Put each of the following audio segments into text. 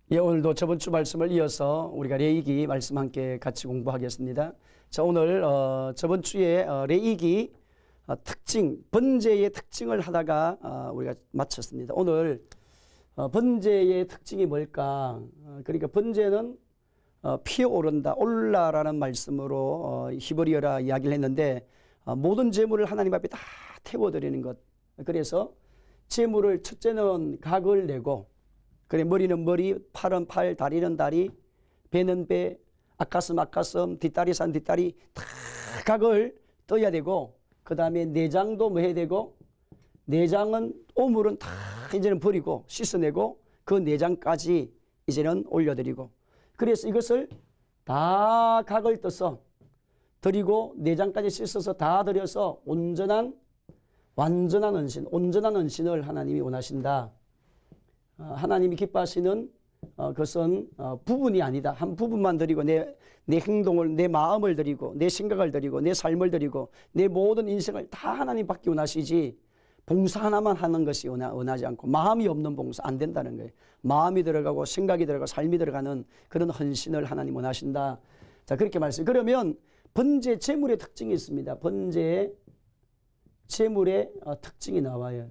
예, 오늘도 저번 주 말씀을 이어서 우리가 레위기 말씀 함께 같이 공부하겠습니다. 자, 오늘 저번 주에 레위기 특징, 번제의 특징을 하다가 우리가 마쳤습니다. 오늘 번제의 특징이 뭘까? 그러니까 번제는 피어오른다, 올라라는 말씀으로 히브리어라 이야기를 했는데 모든 제물을 하나님 앞에 다 태워드리는 것. 그래서 제물을 첫째는 각을 내고, 그래, 머리는 머리, 팔은 팔, 다리는 다리, 배는 배, 앞가슴 앞가슴, 뒷다리산 뒷다리 다 각을 떠야 되고, 그 다음에 내장도 뭐 해야 되고, 내장은 오물은 다 이제는 버리고 씻어내고 그 내장까지 이제는 올려드리고, 그래서 이것을 다 각을 떠서 드리고 내장까지 씻어서 다 드려서 완전한 은신, 온전한 은신을 하나님이 원하신다. 하나님이 기뻐하시는 그것은 부분이 아니다. 한 부분만 드리고 내 행동을, 내 마음을 드리고 내 생각을 드리고 내 삶을 드리고 내 모든 인생을 다 하나님 받기 원하시지, 봉사 하나만 하는 것이 원하지 않고, 마음이 없는 봉사 안 된다는 거예요. 마음이 들어가고 생각이 들어가고 삶이 들어가는 그런 헌신을 하나님 원하신다. 자, 그렇게 말씀. 그러면 번제 제물의 특징이 있습니다. 번제 제물의 특징이 나와요.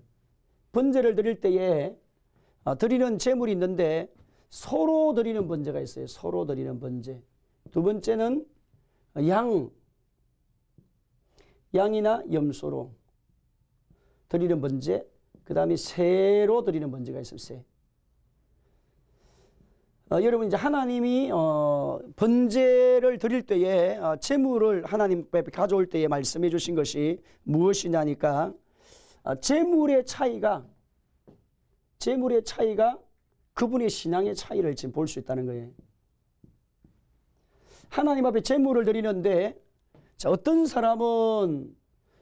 번제를 드릴 때에 드리는 제물이 있는데 소로 드리는 번제가 있어요. 소로 드리는 번제. 두 번째는 양이나 염소로 드리는 번제. 그 다음에 새로 드리는 번제가 있어요. 새. 여러분, 이제 하나님이 번제를 드릴 때에 제물을 하나님 앞에 가져올 때에 말씀해 주신 것이 무엇이냐니까, 제물의 차이가 그분의 신앙의 차이를 지금 볼 수 있다는 거예요. 하나님 앞에 제물을 드리는데, 자, 어떤 사람은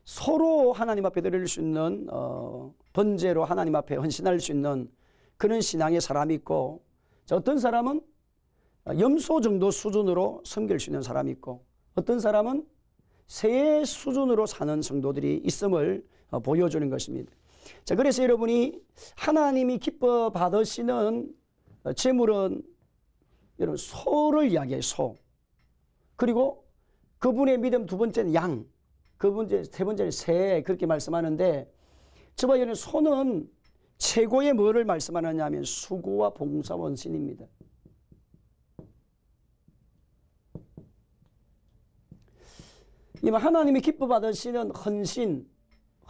서로 하나님 앞에 드릴 수 있는 번제로 하나님 앞에 헌신할 수 있는 그런 신앙의 사람이 있고, 자, 어떤 사람은 염소 정도 수준으로 섬길 수 있는 사람이 있고, 어떤 사람은 새 수준으로 사는 성도들이 있음을 보여주는 것입니다. 자, 그래서 여러분이 하나님이 기뻐 받으시는 제물은 여러분 소를 이야기해요. 소. 그리고 그분의 믿음 두 번째는 양, 세 번째는 새, 그렇게 말씀하는데, 저와 여러분 소는 최고의 뭐를 말씀하느냐 하면 수고와 봉사 원신입니다. 하나님이 기뻐 받으시는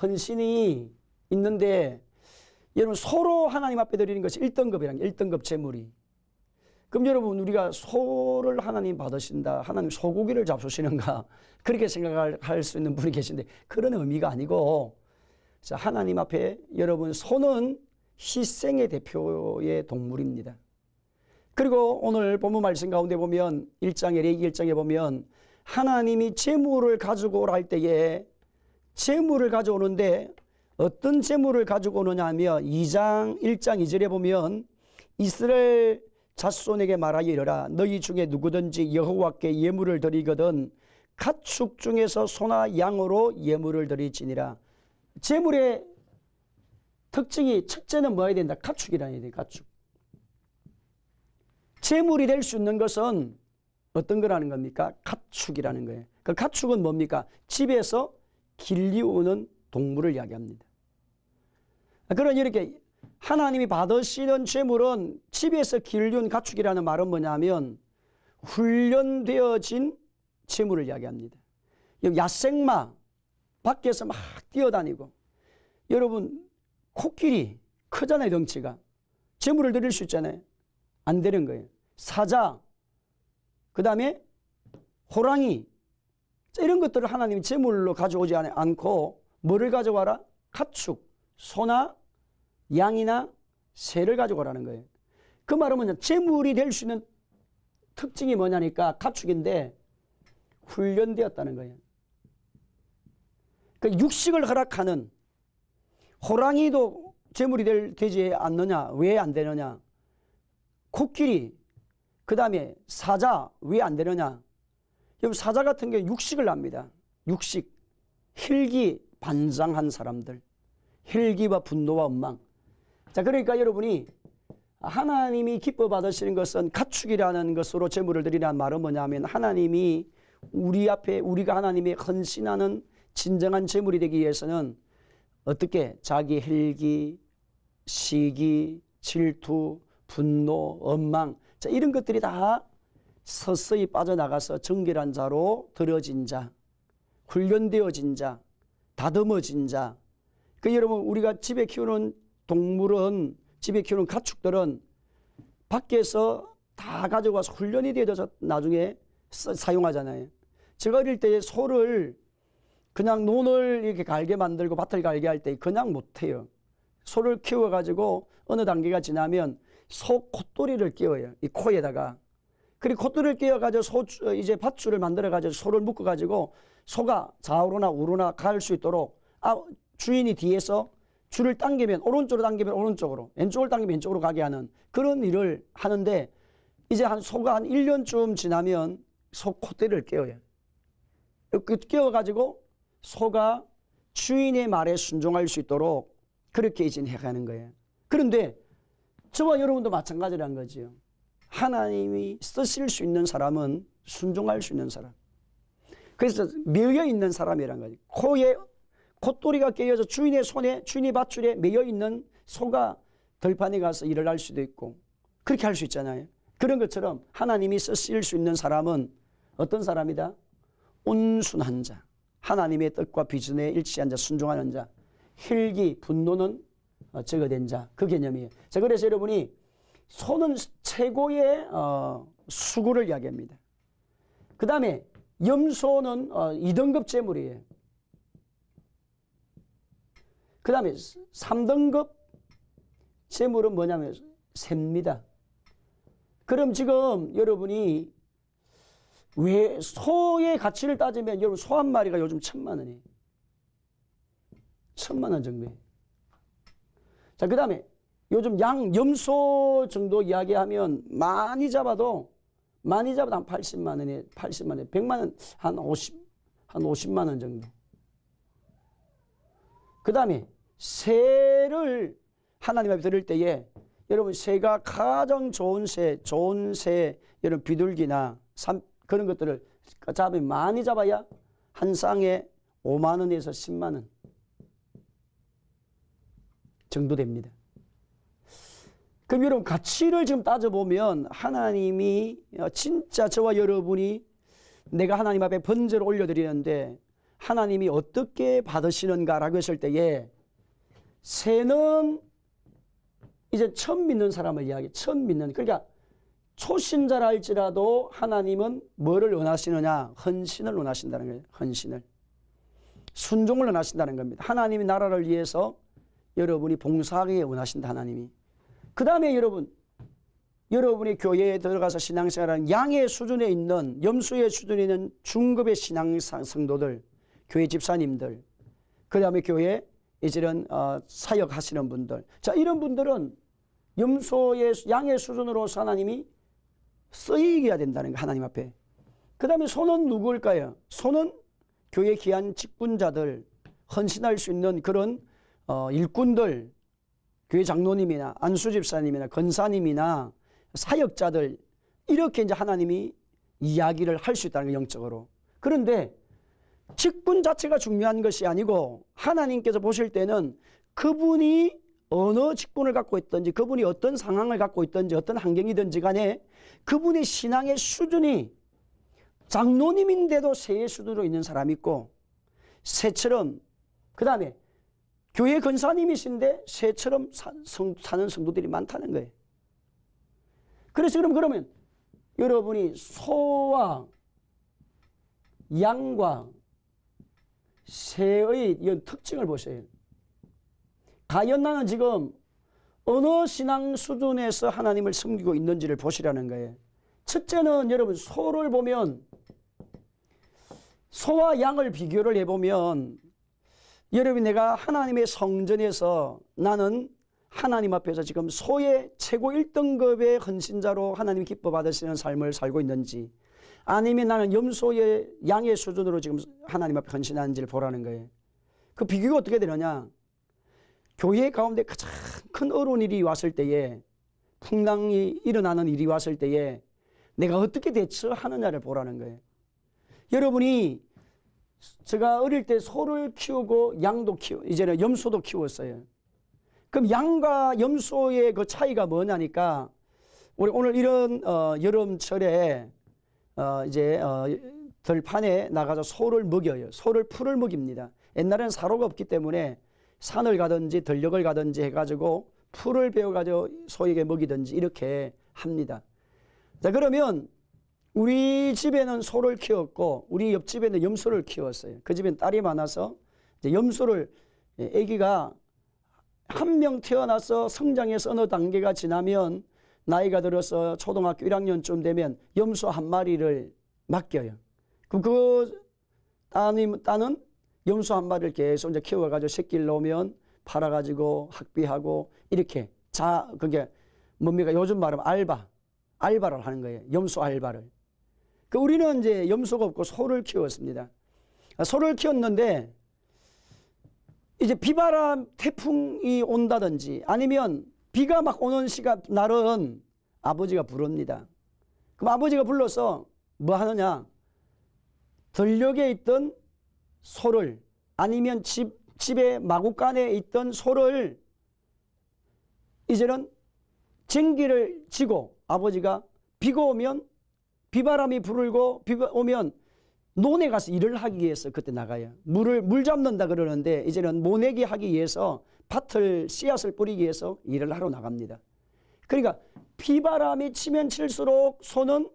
헌신이 있는데, 여러분 소로 하나님 앞에 드리는 것이 1등급이란 게 1등급 제물이. 그럼 여러분, 우리가 소를 하나님 받으신다, 하나님 소고기를 잡수시는가, 그렇게 생각할 수 있는 분이 계신데, 그런 의미가 아니고, 자, 하나님 앞에 여러분 소는 희생의 대표의 동물입니다. 그리고 오늘 본문 말씀 가운데 보면 레위기 1장에 보면 하나님이 제물을 가지고 오라 할 때에 제물을 가져오는데 어떤 제물을 가지고 오느냐 하면 1장 2절에 보면 이스라엘 자손에게 말하여 이르라. 너희 중에 누구든지 여호와께 예물을 드리거든 가축 중에서 소나 양으로 예물을 드릴지니라. 제물의 특징이 첫째는 뭐야 된다? 가축이라는 얘기예요. 가축. 제물이 될 수 있는 것은 어떤 거라는 겁니까? 가축이라는 거예요. 그 가축은 뭡니까? 집에서 길리우는 동물을 이야기합니다. 그런 이렇게 하나님이 받으시는 제물은 집에서 길리운 가축이라는 말은 뭐냐면 훈련되어진 제물을 이야기합니다. 야생마 밖에서 막 뛰어다니고, 여러분 코끼리 크잖아요. 덩치가. 제물을 드릴 수 있잖아요. 안 되는 거예요. 사자, 그 다음에 호랑이, 이런 것들을 하나님이 제물로 가져오지 않고 뭐를 가져와라? 가축, 소나 양이나 새를 가져오라는 거예요. 그 말은 뭐냐? 제물이 될 수 있는 특징이 뭐냐니까 가축인데 훈련되었다는 거예요. 그 육식을 허락하는 호랑이도 제물이 되지 않느냐? 왜 안 되느냐? 코끼리, 그 다음에 사자 왜 안 되느냐? 여러분 사자 같은 경우 육식을 합니다. 육식, 혈기 반장한 사람들, 혈기와 분노와 원망. 자, 그러니까 여러분이 하나님이 기뻐 받으시는 것은 가축이라는 것으로 제물을 드리라는 말은 뭐냐면 하나님이 우리 앞에 우리가 하나님의 헌신하는 진정한 제물이 되기 위해서는 어떻게 자기 혈기, 시기, 질투, 분노, 원망, 자, 이런 것들이 다 서서히 빠져나가서 정결한 자로 들어진 자, 훈련되어진 자, 다듬어진 자. 그 여러분 우리가 집에 키우는 동물은, 집에 키우는 가축들은 밖에서 다 가져가서 훈련이 되어서 나중에 사용하잖아요. 제가 어릴 때 소를 그냥 논을 이렇게 갈게 만들고 밭을 갈게 할 때 그냥 못해요. 소를 키워가지고 어느 단계가 지나면 소 콧도리를 끼워요. 이 코에다가. 그리고 콧도리를 끼워가지고 이제 밧줄을 만들어가지고 소를 묶어가지고 소가 좌우로나 우로나 갈 수 있도록 주인이 뒤에서 줄을 당기면 오른쪽으로 당기면 오른쪽으로, 왼쪽으로 당기면 왼쪽으로 가게 하는 그런 일을 하는데 이제 소가 한 1년쯤 지나면 소 콧대를 깨워요. 깨워가지고 소가 주인의 말에 순종할 수 있도록 그렇게 이제 해가는 거예요. 그런데 저와 여러분도 마찬가지라는 거죠. 하나님이 쓰실 수 있는 사람은 순종할 수 있는 사람. 그래서 매여 있는 사람이란 거죠. 코에 콧도리가 깨어져 주인의 손에, 주인의 밧줄에 매여 있는 소가 들판에 가서 일을 할 수도 있고 그렇게 할 수 있잖아요. 그런 것처럼 하나님이 쓰실 수 있는 사람은 어떤 사람이다? 온순한 자, 하나님의 뜻과 비전에 일치한 자, 순종하는 자, 혈기, 분노는 제거된 자, 그 개념이에요. 자, 그래서 여러분이 소는 최고의 수고를 이야기합니다. 그 다음에 염소는 2등급 제물이에요. 그 다음에 3등급 제물은 뭐냐면 새입니다. 그럼 지금 여러분이 왜 소의 가치를 따지면 여러분 소 한 마리가 요즘 1,000만 원이에요. 1,000만 원 정도예요. 자, 그 다음에 요즘 염소 정도 이야기하면 많이 잡아도 한 80만 원에 80만 원, 100만 원, 한 50만 원 정도. 그 다음에 새를 하나님 앞에 드릴 때에 여러분 새가 가장 좋은 새, 여러분 비둘기나 그런 것들을 잡으면 많이 잡아야 한 쌍에 5만 원에서 10만 원 정도 됩니다. 그럼 여러분 가치를 지금 따져보면 하나님이 진짜 저와 여러분이 내가 하나님 앞에 번제를 올려드리는데 하나님이 어떻게 받으시는가라고 했을 때에 새는 이제 처음 믿는 사람을 이야기해. 처음 믿는. 그러니까 초신자라 할지라도 하나님은 뭐를 원하시느냐? 헌신을 원하신다는 거예요. 헌신을. 순종을 원하신다는 겁니다. 하나님이 나라를 위해서 여러분이 봉사하게 원하신다. 하나님이. 그 다음에 여러분이 교회에 들어가서 신앙생활하는 양의 수준에 있는, 염소의 수준에 있는 중급의 신앙 성도들, 교회 집사님들, 그 다음에 교회 이제는 사역하시는 분들. 자, 이런 분들은 양의 수준으로서 하나님이 쓰이게 해야 된다는 거, 하나님 앞에. 그 다음에 소는 누구일까요? 소는 교회 귀한 직분자들, 헌신할 수 있는 그런 일꾼들, 교회 장로님이나 안수집사님이나 권사님이나 사역자들, 이렇게 이제 하나님이 이야기를 할 수 있다는 거, 영적으로. 그런데 직분 자체가 중요한 것이 아니고 하나님께서 보실 때는 그분이 어느 직분을 갖고 있든지, 그분이 어떤 상황을 갖고 있든지, 어떤 환경이든지 간에 그분의 신앙의 수준이 장로님인데도 새의 수준으로 있는 사람이 있고, 새처럼, 그 다음에 교회 권사님이신데 새처럼 사는 성도들이 많다는 거예요. 그래서 그러면 여러분이 소와 양과 새의 이 특징을 보세요. 과연 나는 지금 어느 신앙 수준에서 하나님을 섬기고 있는지를 보시라는 거예요. 첫째는 여러분 소를 보면, 소와 양을 비교를 해보면 여러분 내가 하나님의 성전에서 나는 하나님 앞에서 지금 소의 최고 1등급의 헌신자로 하나님이 기뻐 받으시는 삶을 살고 있는지, 아니면 나는 염소의 양의 수준으로 지금 하나님 앞에 헌신하는지를 보라는 거예요. 그 비교가 어떻게 되느냐? 교회 가운데 가장 큰 어려운 일이 왔을 때에, 풍랑이 일어나는 일이 왔을 때에 내가 어떻게 대처하느냐를 보라는 거예요. 여러분이, 제가 어릴 때 소를 키우고 양도 이제는 염소도 키웠어요. 그럼 양과 염소의 그 차이가 뭐냐니까, 우리 오늘 이런 여름철에 이제 들판에 나가서 소를 먹여요. 소를 풀을 먹입니다. 옛날에는 사료가 없기 때문에 산을 가든지 들녘을 가든지 해가지고 풀을 베어가지고 소에게 먹이든지 이렇게 합니다. 자, 그러면 우리 집에는 소를 키웠고 우리 옆집에는 염소를 키웠어요. 그 집엔 딸이 많아서 이제 염소를, 아기가 한 명 태어나서 성장해서 어느 단계가 지나면 나이가 들어서 초등학교 1학년쯤 되면 염소 한 마리를 맡겨요. 그럼 그 따는 염소 한 마리를 계속 이제 키워가지고 새끼를 놓으면 팔아가지고 학비하고 이렇게 그게 뭡니까? 요즘 말하면 알바를 하는 거예요. 염소 알바를. 그 우리는 이제 염소가 없고 소를 키웠습니다. 소를 키웠는데 이제 비바람, 태풍이 온다든지 아니면 비가 막 오는 날은 아버지가 부릅니다. 그럼 아버지가 불러서 뭐 하느냐? 들녘에 있던 소를, 아니면 집에 마구간에 있던 소를 이제는 쟁기를 지고, 아버지가 비가 오면, 비바람이 불고 비가 오면 논에 가서 일을 하기 위해서 그때 나가요. 물 잡는다 그러는데 이제는 모내기 하기 위해서 밭을, 씨앗을 뿌리기 위해서 일을 하러 나갑니다. 그러니까 비바람이 치면 칠수록 소는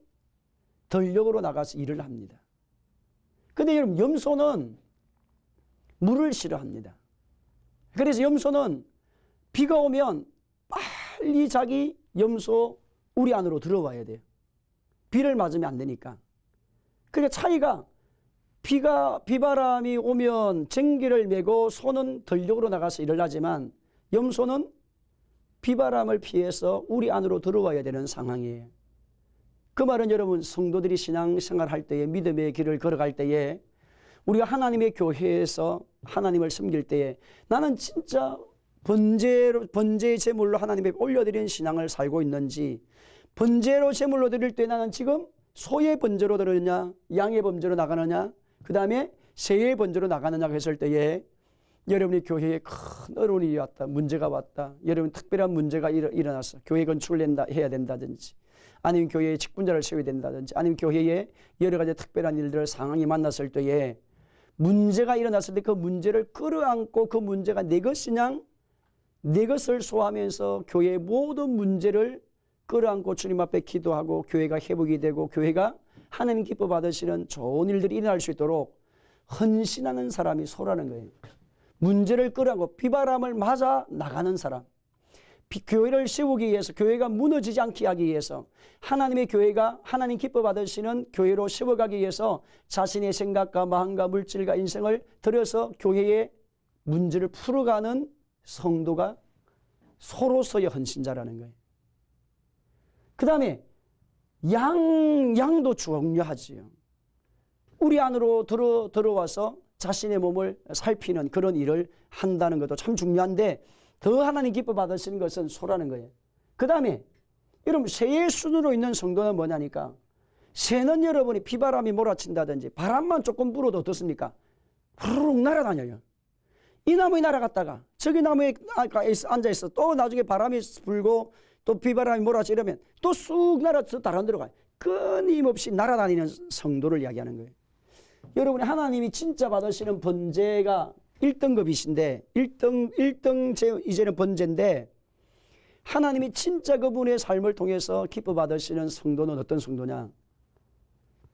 들녘으로 나가서 일을 합니다. 근데 여러분, 염소는 물을 싫어합니다. 그래서 염소는 비가 오면 빨리 자기 염소 우리 안으로 들어와야 돼요. 비를 맞으면 안 되니까. 그러니까 차이가, 비바람이 오면 쟁기를 메고 소는 들녘으로 나가서 일을 하지만 염소는 비바람을 피해서 우리 안으로 들어와야 되는 상황이에요. 그 말은 여러분, 성도들이 신앙생활 할 때에, 믿음의 길을 걸어갈 때에, 우리가 하나님의 교회에서 하나님을 섬길 때에 나는 진짜 번제의 제물로 하나님께 올려드린 신앙을 살고 있는지, 번제로 제물로 드릴 때 나는 지금 소의 번제로 드리느냐, 양의 번제로 나가느냐, 그 다음에 새의 번제로 나가느냐 했을 때에 여러분이 교회에 큰 어려움이 왔다, 문제가 왔다, 여러분 특별한 문제가 일어났어, 교회 건축을 해야 된다든지, 아니면 교회에 직분자를 세워야 된다든지, 아니면 교회에 여러 가지 특별한 일들, 상황이 만났을 때에, 문제가 일어났을 때 그 문제를 끌어안고 그 문제가 내 것이냐, 내 것을 소화하면서 교회의 모든 문제를 끌어안고 주님 앞에 기도하고 교회가 회복이 되고 교회가 하나님 기뻐 받으시는 좋은 일들이 일어날 수 있도록 헌신하는 사람이 소라는 거예요. 문제를 끌어안고 비바람을 맞아 나가는 사람, 교회를 세우기 위해서, 교회가 무너지지 않게 하기 위해서, 하나님의 교회가 하나님 기뻐 받으시는 교회로 세워가기 위해서 자신의 생각과 마음과 물질과 인생을 들여서 교회의 문제를 풀어가는 성도가 소로서의 헌신자라는 거예요. 그 다음에 양도 중요하지요. 우리 안으로 들어와서 자신의 몸을 살피는 그런 일을 한다는 것도 참 중요한데, 더 하나님 기뻐 받으시는 것은 소라는 거예요. 그 다음에 여러분, 새의 순으로 있는 성도는 뭐냐니까, 새는 여러분이 비바람이 몰아친다든지 바람만 조금 불어도 어떻습니까? 후루룩 날아다녀요. 이 나무에 날아갔다가 저기 나무에 앉아있어, 또 나중에 바람이 불고 또 비바람이 몰아치 이러면 또 쑥 날아서 다른 데로 가요. 끊임없이 날아다니는 성도를 이야기하는 거예요. 여러분이 하나님이 진짜 받으시는 번제가 1등급이신데 1등 이제는 번제인데, 하나님이 진짜 그분의 삶을 통해서 기뻐 받으시는 성도는 어떤 성도냐?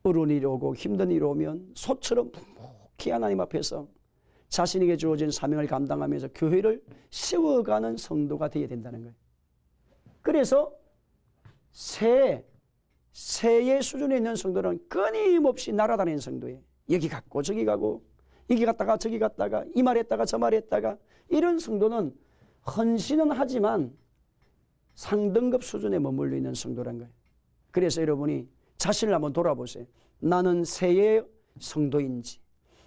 어려운 일이 오고 힘든 일이 오면 소처럼 묵묵히 하나님 앞에서 자신에게 주어진 사명을 감당하면서 교회를 세워가는 성도가 되어야 된다는 거예요. 그래서 새의 수준에 있는 성도는 끊임없이 날아다니는 성도예요. 여기 갔고 저기 가고, 여기 갔다가 저기 갔다가, 이 말했다가 저 말했다가, 이런 성도는 헌신은 하지만 상등급 수준에 머물러 있는 성도란 거예요. 그래서 여러분이 자신을 한번 돌아보세요. 나는 새의 성도인지,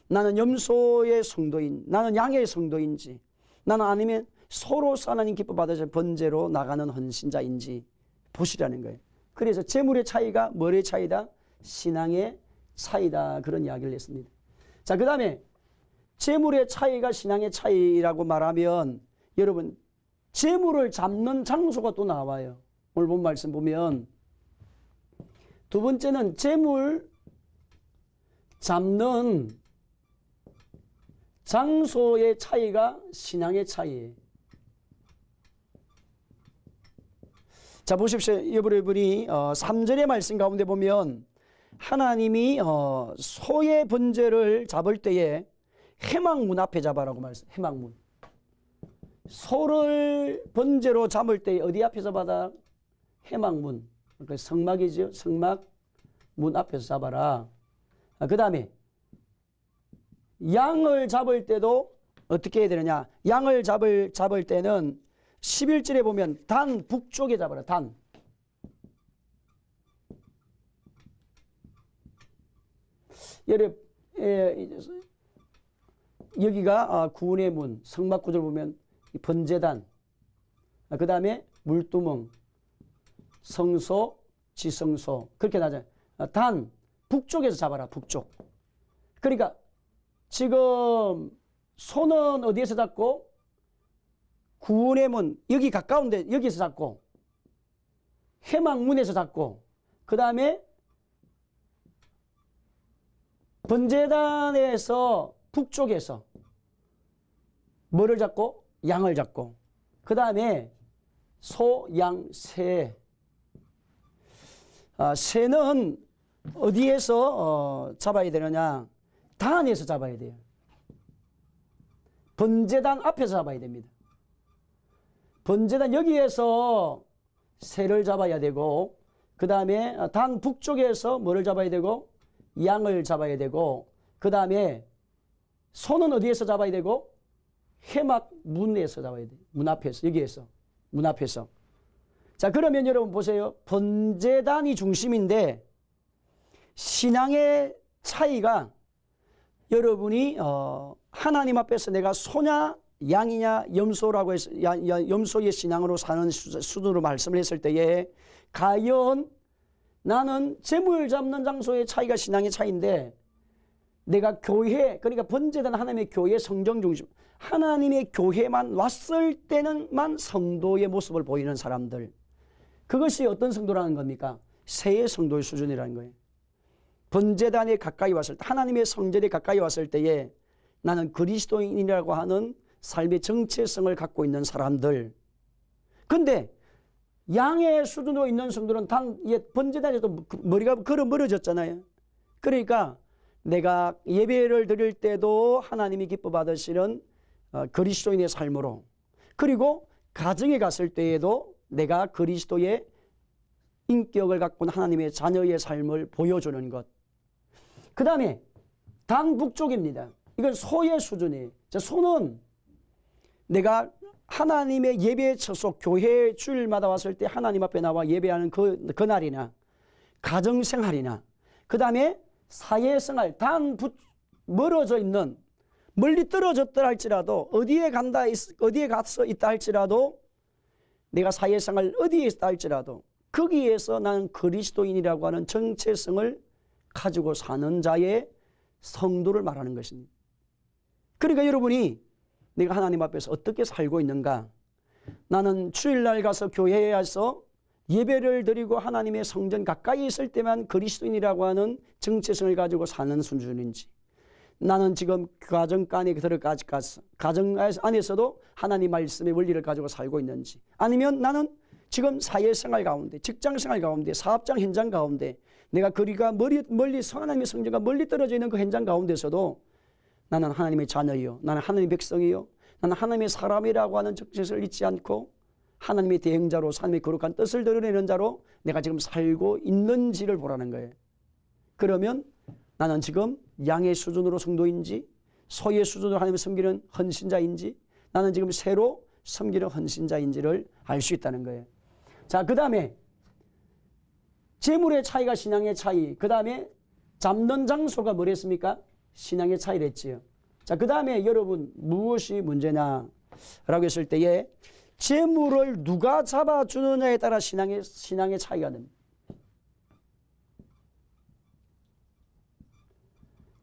나는 염소의 성도인, 나는 양의 성도인지, 나는 아니면 서로서 하나님 기뻐 받으셔 번제로 나가는 헌신자인지 보시라는 거예요. 그래서 재물의 차이가 뭐의 차이다? 신앙의 차이다. 그런 이야기를 했습니다. 자, 그 다음에 재물의 차이가 신앙의 차이라고 말하면 여러분 재물을 잡는 장소가 또 나와요. 오늘 본 말씀 보면 두 번째는 재물 잡는 장소의 차이가 신앙의 차이예요. 자, 보십시오. 여러분이 3절의 말씀 가운데 보면 하나님이 소의 번제를 잡을 때에 회막문 앞에 잡아라고 말씀. 회막문. 소를 번제로 잡을 때 어디 앞에서 받아? 회막문. 그러니까 성막이죠. 성막 문 앞에서 잡아라. 그 다음에 양을 잡을 때도 어떻게 해야 되느냐? 양을 잡을 때는 11절에 보면 단 북쪽에 잡아라. 단. 여기가 구원의 문, 성막 구절 보면 번제단, 그 다음에 물두멍, 성소, 지성소 그렇게 나잖아요. 단 북쪽에서 잡아라. 북쪽. 그러니까 지금 손은 어디에서 잡고? 구원의 문 여기 가까운데 여기서 잡고 회막문에서 잡고 그 다음에 번제단에서 북쪽에서 뭐를 잡고? 양을 잡고 그 다음에 소, 양, 새. 새는 어디에서 잡아야 되느냐? 단에서 잡아야 돼요. 번제단 앞에서 잡아야 됩니다. 번제단 여기에서 새를 잡아야 되고 그 다음에 단 북쪽에서 뭐를 잡아야 되고? 양을 잡아야 되고 그 다음에 소는 어디에서 잡아야 되고? 회막 문에서 잡아야 돼요. 문 앞에서. 여기에서. 문 앞에서. 자, 그러면 여러분 보세요. 번제단이 중심인데 신앙의 차이가 여러분이 하나님 앞에서 내가 소냐 양이냐 염소라고 해서 염소의 신앙으로 사는 수준으로 말씀을 했을 때에 과연 나는 재물 잡는 장소의 차이가 신앙의 차이인데 내가 교회 그러니까 번제단 하나님의 교회 성정 중심 하나님의 교회만 왔을 때는만 성도의 모습을 보이는 사람들 그것이 어떤 성도라는 겁니까? 새의 성도의 수준이라는 거예요. 번제단에 가까이 왔을 때 하나님의 성전에 가까이 왔을 때에 나는 그리스도인이라고 하는 삶의 정체성을 갖고 있는 사람들. 근데 양의 수준으로 있는 성도는 번제단에도 머리가 걸어 멀어졌잖아요. 그러니까 내가 예배를 드릴 때도 하나님이 기뻐 받으시는 그리스도인의 삶으로 그리고 가정에 갔을 때에도 내가 그리스도의 인격을 갖고 있는 하나님의 자녀의 삶을 보여주는 것. 그 다음에 당북쪽입니다. 이건 소의 수준이에요. 소는 내가 하나님의 예배 처소 교회 주일마다 왔을 때 하나님 앞에 나와 예배하는 그날이나 가정생활이나 그 다음에 사회생활 멀어져 있는 멀리 떨어졌다 할지라도 어디에 가서 있다 할지라도 내가 사회생활 어디에 있다 할지라도 거기에서 나는 그리스도인이라고 하는 정체성을 가지고 사는 자의 성도를 말하는 것입니다. 그러니까 여러분이 내가 하나님 앞에서 어떻게 살고 있는가? 나는 주일날 가서 교회에 와서 예배를 드리고 하나님의 성전 가까이 있을 때만 그리스도인이라고 하는 정체성을 가지고 사는 수준인지 나는 지금 가정 안에 들어까지 가서 가정 안에서도 하나님 말씀의 원리를 가지고 살고 있는지 아니면 나는 지금 사회생활 가운데 직장생활 가운데 사업장 현장 가운데 내가 거리가 멀리 하나님의 성전과 멀리 떨어져 있는 그 현장 가운데서도 나는 하나님의 자녀이요 나는 하나님의 백성이요 나는 하나님의 사람이라고 하는 정체성을 잊지 않고 하나님의 대행자로 하나님의 거룩한 뜻을 드러내는 자로 내가 지금 살고 있는지를 보라는 거예요. 그러면 나는 지금 양의 수준으로 성도인지 소의 수준으로 하나님을 섬기는 헌신자인지 나는 지금 새로 섬기는 헌신자인지를 알 수 있다는 거예요. 자, 그 다음에 재물의 차이가 신앙의 차이. 그 다음에 잡는 장소가 뭐랬습니까? 신앙의 차이랬지요. 자, 그 다음에 여러분 무엇이 문제냐? 라고 했을 때에 재물을 누가 잡아주느냐에 따라 신앙의 차이가 됩니다.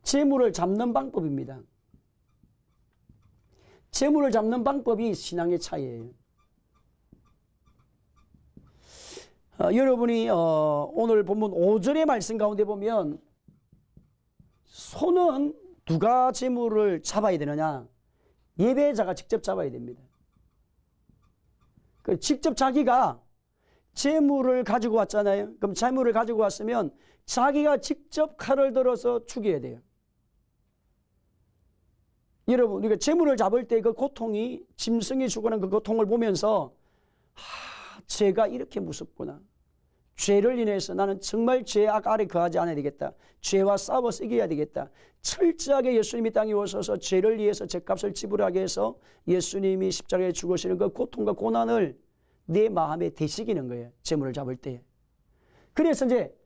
재물을 잡는 방법입니다. 재물을 잡는 방법이 신앙의 차이예요. 여러분이 오늘 본문 5절의 말씀 가운데 보면 손은 누가 재물을 잡아야 되느냐? 예배자가 직접 잡아야 됩니다. 직접 자기가 재물을 가지고 왔잖아요. 그럼 재물을 가지고 왔으면 자기가 직접 칼을 들어서 죽여야 돼요. 여러분, 우리가 재물을 잡을 때 그 고통이, 짐승이 죽어난 그 고통을 보면서 죄가 이렇게 무섭구나. 죄를 인해서 나는 정말 죄악 아래 거하지 않아야 되겠다. 죄와 싸워서 이겨야 되겠다. 철저하게 예수님이 땅에 오셔서 죄를 위해서 죄값을 지불하게 해서 예수님이 십자가에 죽으시는 그 고통과 고난을 내 마음에 되새기는 거예요. 재물을 잡을 때. 그래서 이제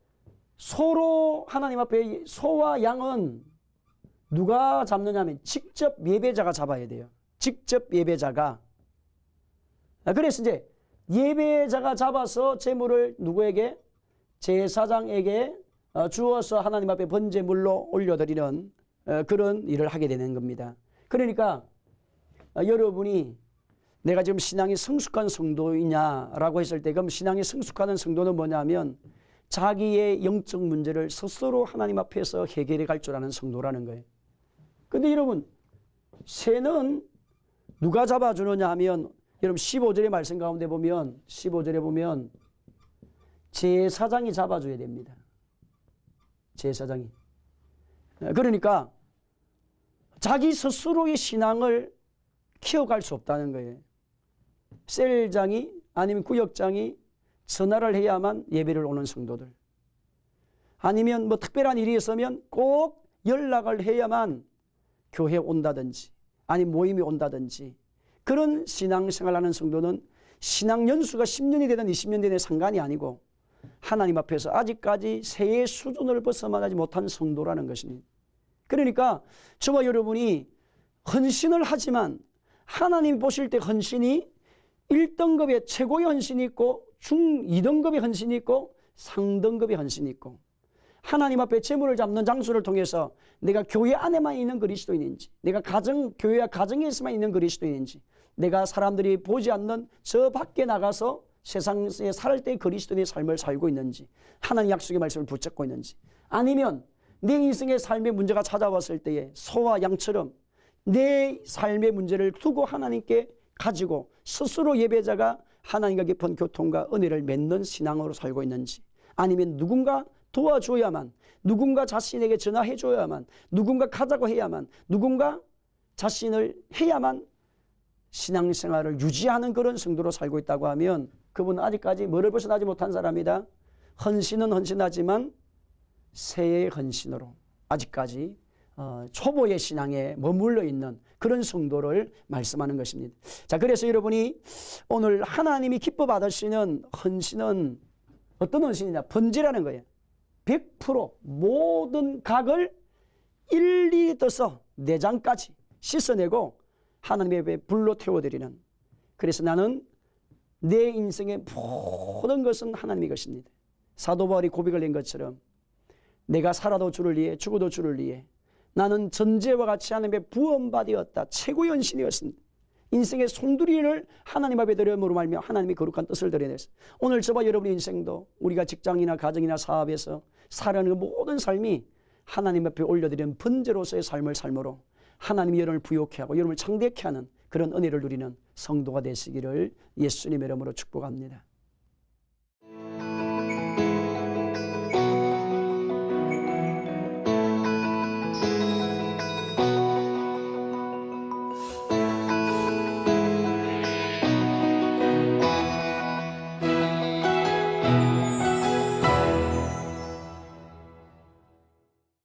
소로 하나님 앞에 소와 양은 누가 잡느냐 하면 직접 예배자가 잡아야 돼요. 직접 예배자가. 그래서 이제 예배자가 잡아서 재물을 누구에게? 제사장에게 주어서 하나님 앞에 번제물로 올려드리는 그런 일을 하게 되는 겁니다. 그러니까 여러분이 내가 지금 신앙이 성숙한 성도이냐라고 했을 때, 그럼 신앙이 성숙하는 성도는 뭐냐면 자기의 영적 문제를 스스로 하나님 앞에서 해결해 갈 줄 아는 성도라는 거예요. 근데 여러분, 새는 누가 잡아주느냐 하면 여러분 15절의 말씀 가운데 보면 15절에 보면 제사장이 잡아줘야 됩니다. 제사장이. 그러니까 자기 스스로의 신앙을 키워갈 수 없다는 거예요. 셀장이 아니면 구역장이 전화를 해야만 예배를 오는 성도들, 아니면 뭐 특별한 일이 있으면 꼭 연락을 해야만 교회 온다든지 아니 모임이 온다든지 그런 신앙생활하는 성도는 신앙 연수가 10년이 되든 20년 되든 상관이 아니고 하나님 앞에서 아직까지 새의 수준을 벗어나지 못한 성도라는 것입니다. 그러니까 저와 여러분이 헌신을 하지만 하나님 보실 때 헌신이 1등급의 최고의 헌신이 있고 중 2등급의 헌신이 있고 상등급의 헌신이 있고, 하나님 앞에 재물을 잡는 장소를 통해서 내가 교회 안에만 있는 그리스도인인지, 내가 교회와 가정에서만 있는 그리스도인인지, 내가 사람들이 보지 않는 저 밖에 나가서 세상에 살 때 그리스도인의 삶을 살고 있는지, 하나님 약속의 말씀을 붙잡고 있는지, 아니면 내 인생의 삶의 문제가 찾아왔을 때에 소와 양처럼 내 삶의 문제를 두고 하나님께 가지고 스스로 예배자가 하나님과 깊은 교통과 은혜를 맺는 신앙으로 살고 있는지, 아니면 누군가 도와줘야만, 누군가 자신에게 전화해줘야만, 누군가 가자고 해야만, 누군가 자신을 해야만 신앙생활을 유지하는 그런 성도로 살고 있다고 하면 그분은 아직까지 뭐를 벗어나지 못한 사람이다. 헌신은 헌신하지만 새의 헌신으로 아직까지 초보의 신앙에 머물러 있는 그런 성도를 말씀하는 것입니다. 자, 그래서 여러분이 오늘 하나님이 기뻐 받으시는 헌신은 어떤 헌신이냐? 번제라는 거예요. 100% 모든 각을 일일이 떠서 내장까지 씻어내고 하나님의 앞에 불로 태워드리는, 그래서 나는 내 인생의 모든 것은 하나님의 것입니다. 사도 바울이 고백을 낸 것처럼 내가 살아도 주를 위해 죽어도 주를 위해 나는 전제와 같이 하나님의 부원받이었다. 최고의 헌신이었습니다. 인생의 송두리를 하나님 앞에 드림으로 말미암아 하나님의 거룩한 뜻을 드러내서 오늘 저와 여러분의 인생도 우리가 직장이나 가정이나 사업에서 살아가는 그 모든 삶이 하나님 앞에 올려드리는 번제로서의 삶을 삶으로 하나님이 여러분을 부욕해 하고 여러분을 창대케 하는 그런 은혜를 누리는 성도가 되시기를 예수님의 이름으로 축복합니다.